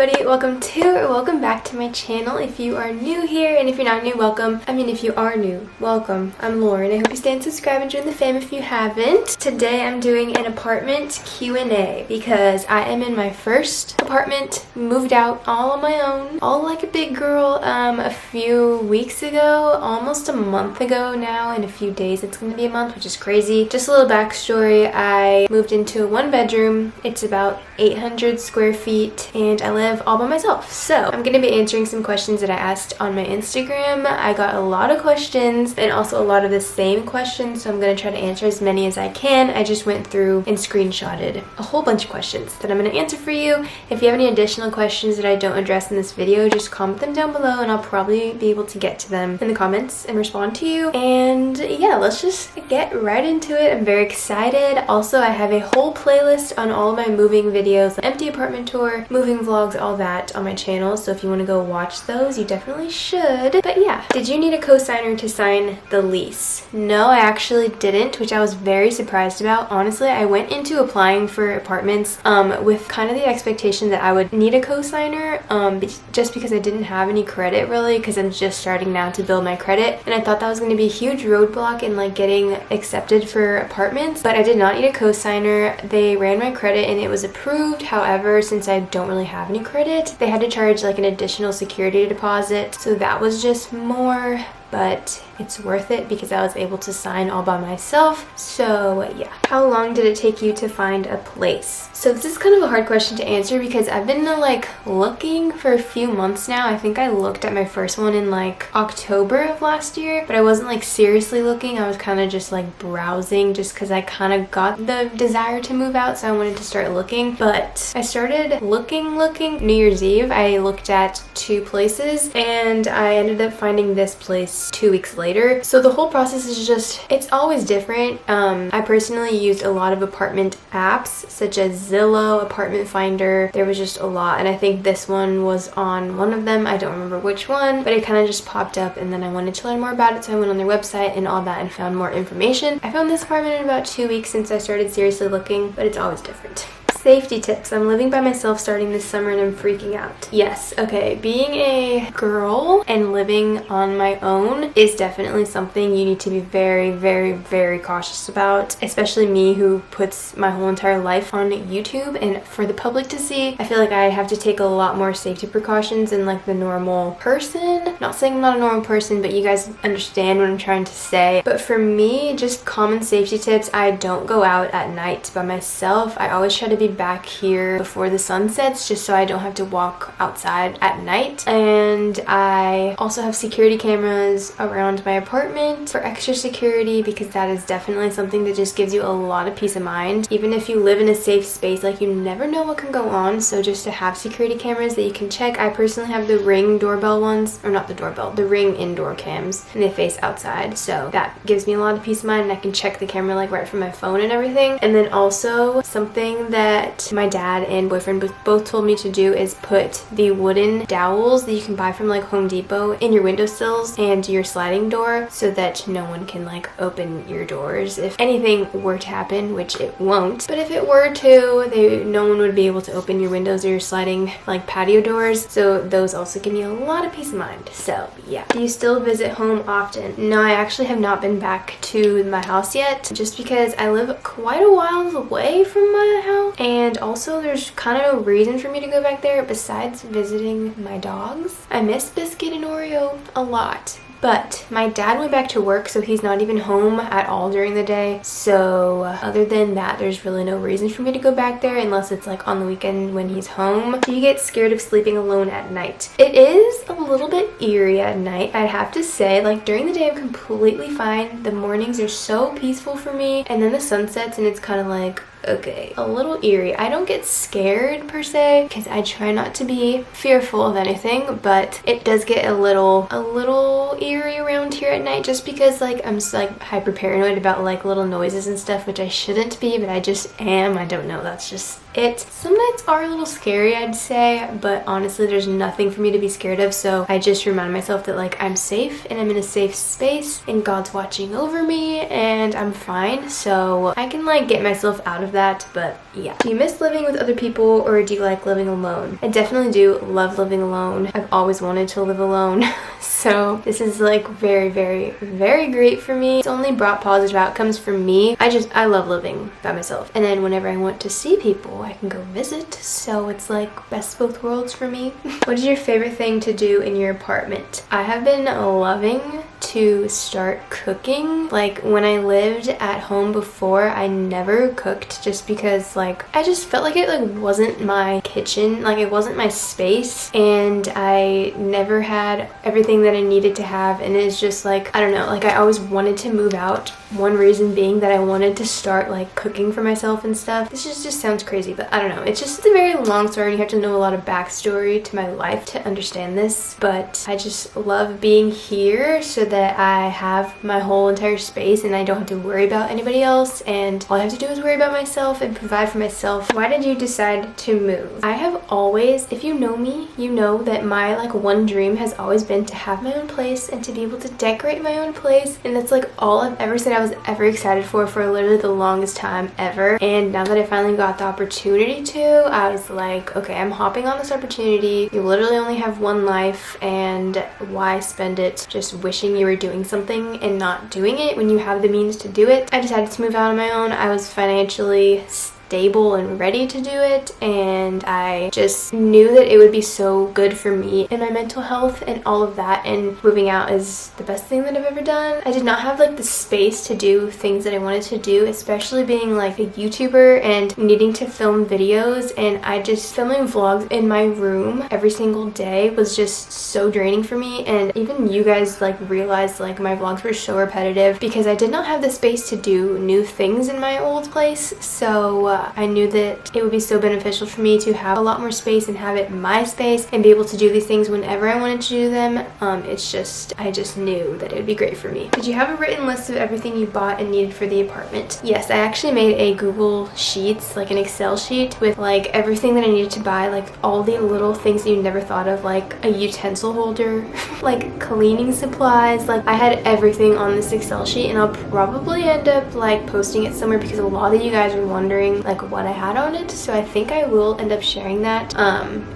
everybody, welcome back to my channel. If you are new here, and if you're not new, welcome. If you are new, welcome. I'm Lauren. I hope you stay and subscribe and join the fam if you haven't. Today I'm doing an apartment Q&A because I am in my first apartment, moved out all on my own, all like a big girl, a few weeks ago, almost a month ago now. In a few days it's going to be a month, which is crazy. Just a little backstory. I moved into a one bedroom. It's about 800 square feet and I live all by myself. So I'm going to be answering some questions that I asked on my Instagram. I got a lot of questions and also a lot of the same questions, so I'm going to try to answer as many as I can. I just went through and screenshotted a whole bunch of questions that I'm going to answer for you. If you have any additional questions that I don't address in this video, just comment them down below and I'll probably be able to get to them in the comments and respond to you. And yeah, let's just get right into it. I'm very excited. Also, I have a whole playlist on all of my moving videos, empty apartment tour, moving vlogs, all that on my channel. So if you want to go watch those, you definitely should. But yeah, did you need a cosigner to sign the lease? No, I actually didn't, which I was very surprised about. Honestly, I went into applying for apartments with kind of the expectation that I would need a cosigner just because I didn't have any credit really, because I'm just starting now to build my credit, and I thought that was going to be a huge roadblock in like getting accepted for apartments. But I did not need a cosigner. They ran my credit and it was approved. However, since I don't really have any credit, they had to charge like an additional security deposit, so that was just more, but it's worth it because I was able to sign all by myself. So yeah. How long did it take you to find a place? So this is kind of a hard question to answer because I've been like looking for a few months now. I think I looked at my first one in like October of last year, but I wasn't like seriously looking. I was kind of just like browsing just because I kind of got the desire to move out, so I wanted to start looking. But I started looking New Year's Eve. I looked at 2 places and I ended up finding this place 2 weeks later. So the whole process is just, it's always different. I personally used a lot of apartment apps such as Zillow, Apartment Finder. There was just a lot, and I think this one was on one of them. I don't remember which one, but it kind of just popped up and then I wanted to learn more about it, so I went on their website and all that and found more information. I found this apartment in about 2 weeks since I started seriously looking, but it's always different. Safety tips. I'm living by myself starting this summer and I'm freaking out. Yes, okay, being a girl and living on my own is definitely something you need to be very, very, very cautious about, especially me who puts my whole entire life on YouTube and for the public to see. I feel like I have to take a lot more safety precautions than like the normal person. Not saying I'm not a normal person, but you guys understand what I'm trying to say. But for me, just common safety tips. I don't go out at night by myself. I always try to be back here before the sun sets just so I don't have to walk outside at night. And I also have security cameras around my apartment for extra security because that is definitely something that just gives you a lot of peace of mind. Even if you live in a safe space, like you never know what can go on, so just to have security cameras that you can check. I personally have the Ring doorbell ones, or not the doorbell, the Ring indoor cams, and they face outside, so that gives me a lot of peace of mind and I can check the camera like right from my phone and everything. And then also something that my dad and boyfriend both told me to do is put the wooden dowels that you can buy from like Home Depot in your windowsills and your sliding door so that no one can like open your doors if anything were to happen, which it won't. But if it were to, no one would be able to open your windows or your sliding like patio doors, so those also give me a lot of peace of mind. So yeah. Do you still visit home often? No, I actually have not been back to my house yet just because I live quite a while away from my house, and also there's kind of no reason for me to go back there besides visiting my dogs. I miss Biscuit and Oreo a lot. But my dad went back to work, so he's not even home at all during the day. So other than that, there's really no reason for me to go back there unless it's like on the weekend when he's home. Do you get scared of sleeping alone at night? It is a little bit eerie at night, I'd have to say. Like during the day I'm completely fine. The mornings are so peaceful for me, and then the sun sets and it's kind of like, okay, a little eerie. I don't get scared per se because I try not to be fearful of anything, but it does get a little eerie around here at night just because like I'm just like hyper paranoid about like little noises and stuff, which I shouldn't be, but I just am. I don't know, that's just it. Some nights are a little scary, I'd say, but honestly there's nothing for me to be scared of, so I just remind myself that like I'm safe and I'm in a safe space and God's watching over me and I'm fine, so I can like get myself out of of that, but yeah. Do you miss living with other people or do you like living alone? I definitely do love living alone. I've always wanted to live alone. So this is like very, very, very great for me. It's only brought positive outcomes for me. I love living by myself. And then whenever I want to see people, I can go visit. So it's like best of both worlds for me. What is your favorite thing to do in your apartment? I have been loving to start cooking. Like when I lived at home before, I never cooked just because like I just felt like it like wasn't my kitchen, like it wasn't my space, and I never had everything that I needed to have, and it's just like, I don't know, like I always wanted to move out. One reason being that I wanted to start like cooking for myself and stuff. This just sounds crazy, but I don't know. It's a very long story and you have to know a lot of backstory to my life to understand this, but I just love being here so that I have my whole entire space and I don't have to worry about anybody else, and all I have to do is worry about myself and provide for myself. Why did you decide to move? I have always, if you know me, you know that my like one dream has always been to have my own place and to be able to decorate my own place, and that's like all I've ever said I was ever excited for literally the longest time ever. And now that I finally got the opportunity to, I was like, okay, I'm hopping on this opportunity. You literally only have one life, and why spend it just wishing you were doing something and not doing it when you have the means to do it? I decided to move out on my own. I was financially stable and ready to do it, and I just knew that it would be so good for me and my mental health and all of that, and moving out is the best thing that I've ever done. I did not have like the space to do things that I wanted to do, especially being like a YouTuber and needing to film videos, and I just filming vlogs in my room every single day was just so draining for me. And even you guys like realized like my vlogs were so repetitive because I did not have the space to do new things in my old place. So I knew that it would be so beneficial for me to have a lot more space and have it my space and be able to do these things whenever I wanted to do them. I just knew that it would be great for me. Did you have a written list of everything you bought and needed for the apartment? Yes, I actually made a Google Sheets, like an Excel sheet with like everything that I needed to buy, like all the little things that you never thought of, like a utensil holder, like cleaning supplies. Like I had everything on this Excel sheet, and I'll probably end up like posting it somewhere because a lot of you guys are wondering like what I had on it, so I think I will end up sharing that.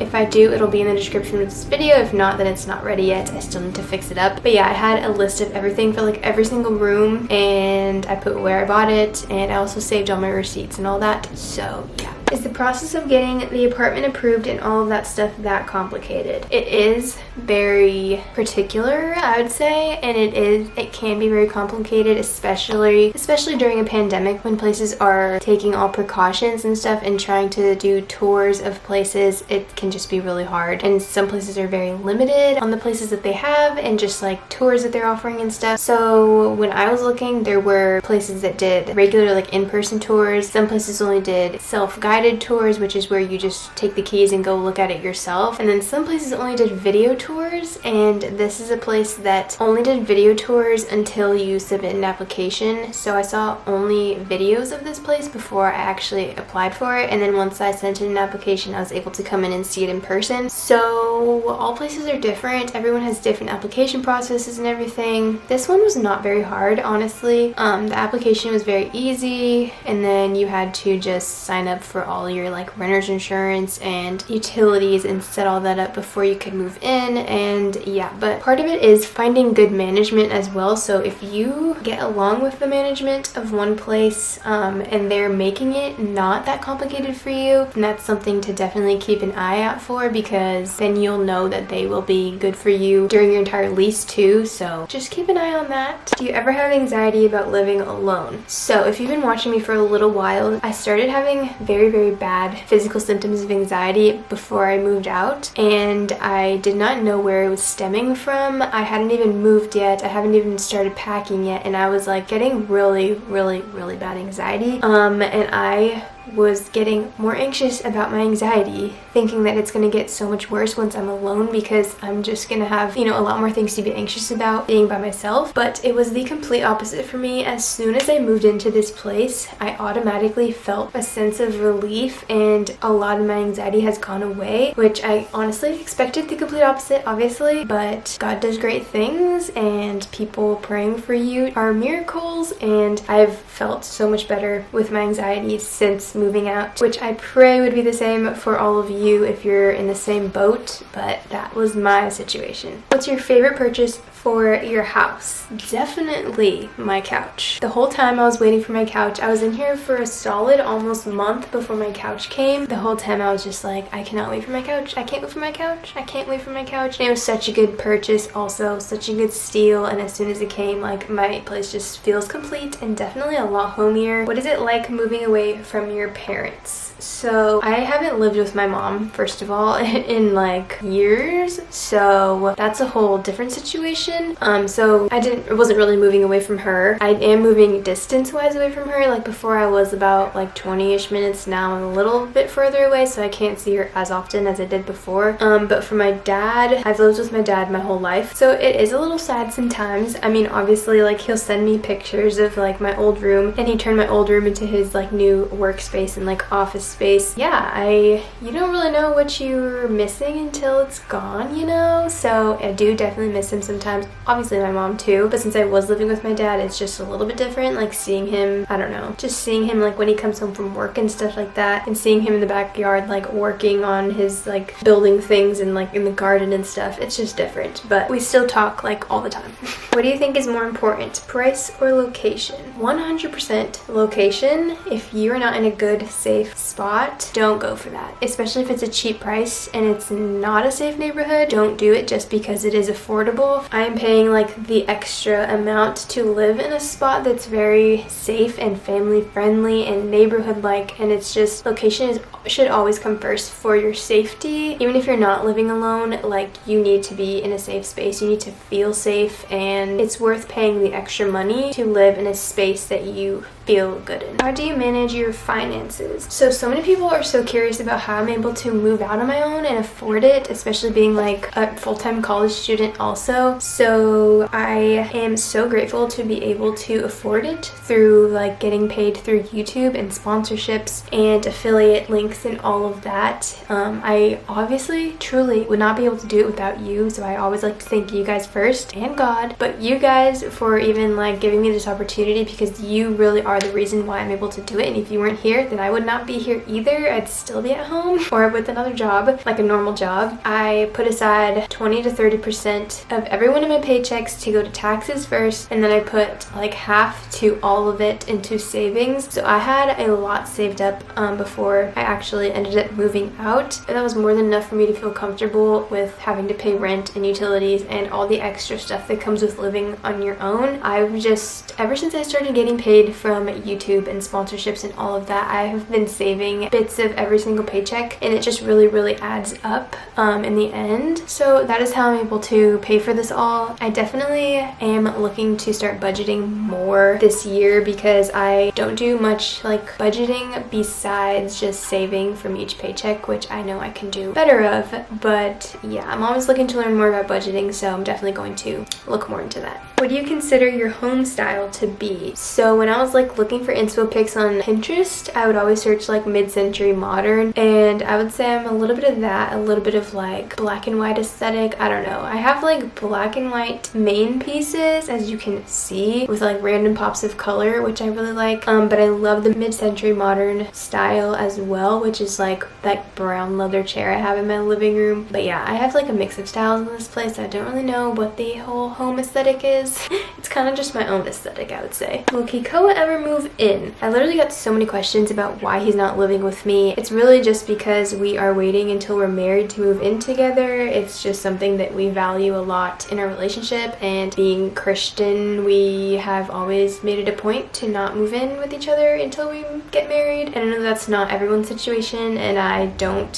If I do, it'll be in the description of this video. If not, then it's not ready yet. I still need to fix it up. But yeah, I had a list of everything for like every single room, and I put where I bought it, and I also saved all my receipts and all that. So yeah. Is the process of getting the apartment approved and all of that stuff that complicated? It is very particular, I would say, and it can be very complicated, especially during a pandemic when places are taking all precautions and stuff and trying to do tours of places. It can just be really hard, and some places are very limited on the places that they have and just like tours that they're offering and stuff. So when I was looking, there were places that did regular like in-person tours. Some places only did self-guided tours, which is where you just take the keys and go look at it yourself, and then some places only did video tours, and this is a place that only did video tours until you submit an application. So I saw only videos of this place before I actually applied for it, and then once I sent in an application, I was able to come in and see it in person. So all places are different. Everyone has different application processes and everything. This one was not very hard, honestly. The application was very easy, and then you had to just sign up for all your like renter's insurance and utilities and set all that up before you could move in. And yeah, but part of it is finding good management as well. So if you get along with the management of one place and they're making it not that complicated for you, then that's something to definitely keep an eye out for, because then you'll know that they will be good for you during your entire lease too. So just keep an eye on that. Do you ever have anxiety about living alone? So if you've been watching me for a little while, I started having very bad physical symptoms of anxiety before I moved out, and I did not know where it was stemming from. I hadn't even moved yet. I haven't even started packing yet, and I was like getting really bad anxiety. And I was getting more anxious about my anxiety, thinking that it's going to get so much worse once I'm alone, because I'm just going to have, you know, a lot more things to be anxious about being by myself. But it was the complete opposite for me. As soon as I moved into this place, I automatically felt a sense of relief, and a lot of my anxiety has gone away, which I honestly expected the complete opposite, obviously, but God does great things, and people praying for you are miracles, and I've felt so much better with my anxiety since moving out, which I pray would be the same for all of you if you're in the same boat, but that was my situation. What's your favorite purchase for your house? Definitely my couch. The whole time I was waiting for my couch, I was in here for a solid almost month before my couch came. The whole time I was just like, I cannot wait for my couch. I can't wait for my couch. I can't wait for my couch. And it was such a good purchase, also such a good steal, and as soon as it came, like, my place just feels complete and definitely a lot homier. What is it like moving away from your parents? So I haven't lived with my mom, first of all, in like years, so that's a whole different situation. So I wasn't really moving away from her. I am moving distance-wise away from her. Like before I was about like 20-ish minutes, now I'm a little bit further away, so I can't see her as often as I did before. But for my dad, I've lived with my dad my whole life, so it is a little sad sometimes. I mean, obviously, like, he'll send me pictures of like my old room, and he turned my old room into his like new workspace and like office space. Yeah, you don't really know what you're missing until it's gone, you know? So I do definitely miss him sometimes. Obviously my mom too, but since I was living with my dad, it's just a little bit different. Like seeing him, I don't know, just seeing him like when he comes home from work and stuff like that, and seeing him in the backyard like working on his like building things and like in the garden and stuff, it's just different. But we still talk like all the time. What do you think is more important, price or location? 100% location. If you're not in a good, safe spot, don't go for that. Especially if it's a cheap price and it's not a safe neighborhood, don't do it just because it is affordable. I am paying like the extra amount to live in a spot that's very safe and family friendly and neighborhood like, and it's just, location should always come first for your safety. Even if you're not living alone, like, you need to be in a safe space. You need to feel safe, and it's worth paying the extra money to live in a space that you feel good in. How do you manage your finances? So many people are so curious about how I'm able to move out on my own and afford it, especially being like a full-time college student also. So I am so grateful to be able to afford it through like getting paid through YouTube and sponsorships and affiliate links and all of that. I obviously truly would not be able to do it without you, so I always like to thank you guys first, and God, but you guys for even like giving me this opportunity, because you really are the reason why I'm able to do it. And if you weren't here, then I would not be here either. I'd still be at home or with another job, like a normal job. I put aside 20 to 30% of every one of my paychecks to go to taxes first, and then I put like half to all of it into savings. So I had a lot saved up before I actually ended up moving out, and that was more than enough for me to feel comfortable with having to pay rent and utilities and all the extra stuff that comes with living on your own. I've just, ever since I started getting paid from YouTube and sponsorships and all of that, I have been saving bits of every single paycheck, and it just really adds up in the end. So that is how I'm able to pay for this all. I definitely am looking to start budgeting more this year, because I don't do much like budgeting besides just saving from each paycheck, which I know I can do better of. But yeah, I'm always looking to learn more about budgeting, so I'm definitely going to look more into that. What do you consider your home style to be? So when I was like looking for inspo pics on Pinterest, I would always search like mid-century modern, and I would say I'm a little bit of that, a little bit of like black and white aesthetic. I don't know. I have like black and white main pieces, as you can see, with like random pops of color, which I really like. But I love the mid-century modern style as well, which is like that brown leather chair I have in my living room. But yeah, I have like a mix of styles in this place. I don't really know what the whole home aesthetic is. It's kind of just my own aesthetic, I would say. Will Kikoa ever move in? I literally got so many questions about why he's not living with me. It's really just because we are waiting until we're married to move in together. It's just something that we value a lot in our relationship, and being Christian, we have always made it a point to not move in with each other until we get married. And I know that's not everyone's situation, and I don't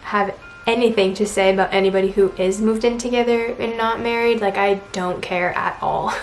have anything to say about anybody who is moved in together and not married. Like, I don't care at all.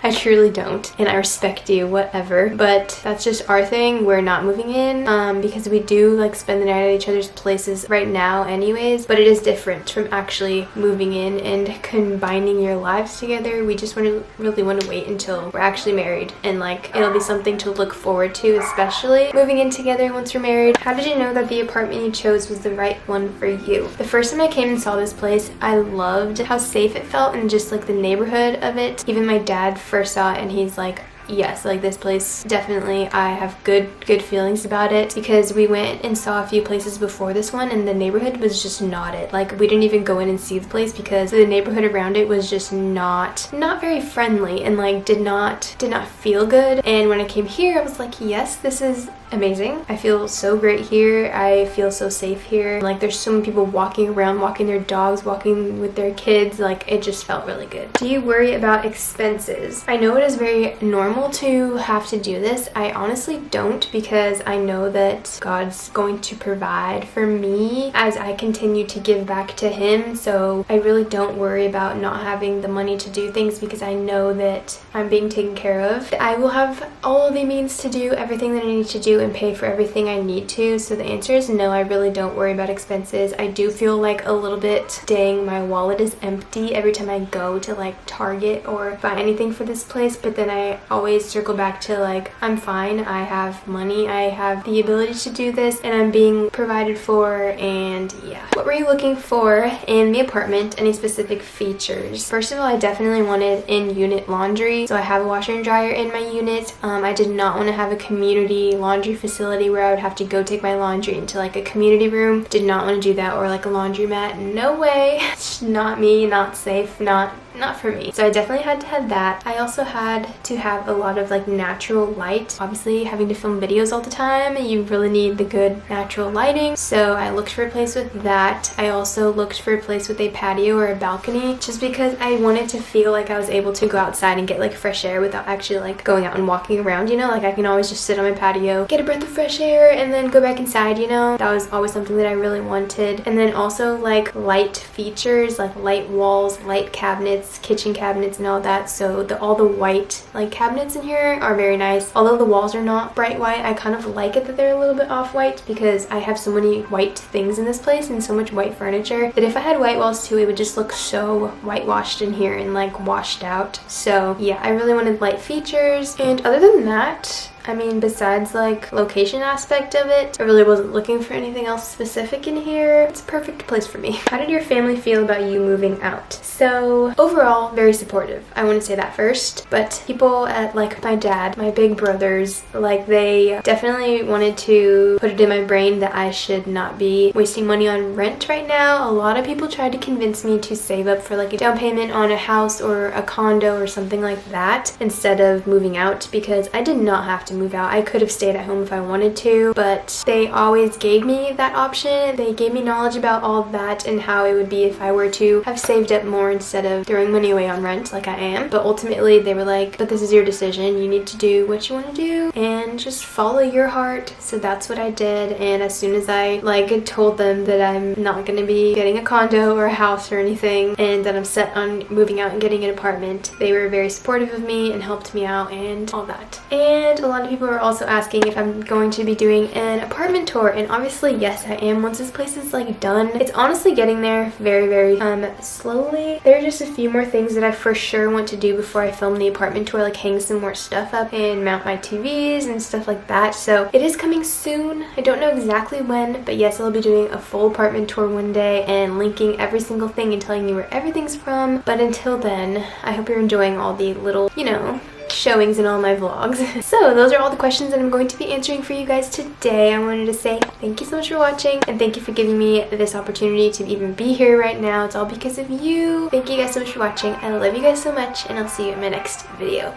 I truly don't, and I respect you, whatever, but that's just our thing. We're not moving in because we do like spend the night at each other's places right now anyways, but it is different from actually moving in and combining your lives together. We just really want to wait until we're actually married, and like it'll be something to look forward to, especially moving in together once we're married. How did you know that the apartment you chose was the right one for you? The first time I came and saw this place, I loved how safe it felt and just like the neighborhood of it. Even my dad first saw it and he's like, yes, like this place definitely I have good feelings about it, because we went and saw a few places before this one and the neighborhood was just not it. Like we didn't even go in and see the place because the neighborhood around it was just not very friendly and like did not feel good. And when I came here I was like, yes, this is amazing. I feel so great here. I feel so safe here. Like there's so many people walking around, walking their dogs, walking with their kids. Like it just felt really good. Do you worry about expenses? I know it is very normal to have to do this. I honestly don't, because I know that God's going to provide for me as I continue to give back to him. So I really don't worry about not having the money to do things, because I know that I'm being taken care of. I will have all of the means to do everything that I need to do and pay for everything I need to. So the answer is no, I really don't worry about expenses. I do feel like a little bit, dang, my wallet is empty every time I go to like Target or buy anything for this place, but then I always circle back to like, I'm fine, I have money, I have the ability to do this, and I'm being provided for. And yeah. What were you looking for in the apartment? Any specific features? First of all, I definitely wanted in-unit laundry. So I have a washer and dryer in my unit. I did not want to have a community laundry facility where I would have to go take my laundry into like a community room. Did not want to do that, or like a laundromat. No way. It's not me, not safe, not for me. So I definitely had to have that. I also had to have a lot of like natural light. Obviously having to film videos all the time, you really need the good natural lighting. So I looked for a place with that. I also looked for a place with a patio or a balcony, just because I wanted to feel like I was able to go outside and get like fresh air without actually like going out and walking around, you know? Like I can always just sit on my patio, get a breath of fresh air, and then go back inside, you know? That was always something that I really wanted. And then also like light features, like light walls, light cabinets, kitchen cabinets and all that. So all the white like cabinets in here are very nice. Although the walls are not bright white, I kind of like it that they're a little bit off-white, because I have so many white things in this place and so much white furniture that if I had white walls too, it would just look so whitewashed in here and like washed out. So yeah, I really wanted light features. And other than that, I mean, besides like location aspect of it, I really wasn't looking for anything else specific in here. It's a perfect place for me. How did your family feel about you moving out? So overall, very supportive. I want to say that first. But people at like my dad, my big brothers, like they definitely wanted to put it in my brain that I should not be wasting money on rent right now. A lot of people tried to convince me to save up for like a down payment on a house or a condo or something like that instead of moving out, because I did not have to move out. I could have stayed at home if I wanted to, but they always gave me that option. They gave me knowledge about all of that and how it would be if I were to have saved up more instead of throwing money away on rent like I am. But ultimately they were like, but this is your decision. You need to do what you want to do and just follow your heart. So that's what I did. And as soon as I like told them that I'm not going to be getting a condo or a house or anything, and that I'm set on moving out and getting an apartment, they were very supportive of me and helped me out and all that. And a lot of people are also asking if I'm going to be doing an apartment tour, and obviously yes, I am once this place is like done. It's honestly getting there very slowly. There are just a few more things that I for sure want to do before I film the apartment tour, like hang some more stuff up and mount my TVs and stuff like that. So it is coming soon. I don't know exactly when, but yes, I'll be doing a full apartment tour one day and linking every single thing and telling you where everything's from. But until then, I hope you're enjoying all the little, you know, showings in all my vlogs. So those are all the questions that I'm going to be answering for you guys today. I wanted to say thank you so much for watching, and thank you for giving me this opportunity to even be here right now. It's all because of you. Thank you guys so much for watching. I love you guys so much, and I'll see you in my next video.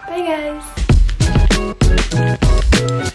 Bye guys.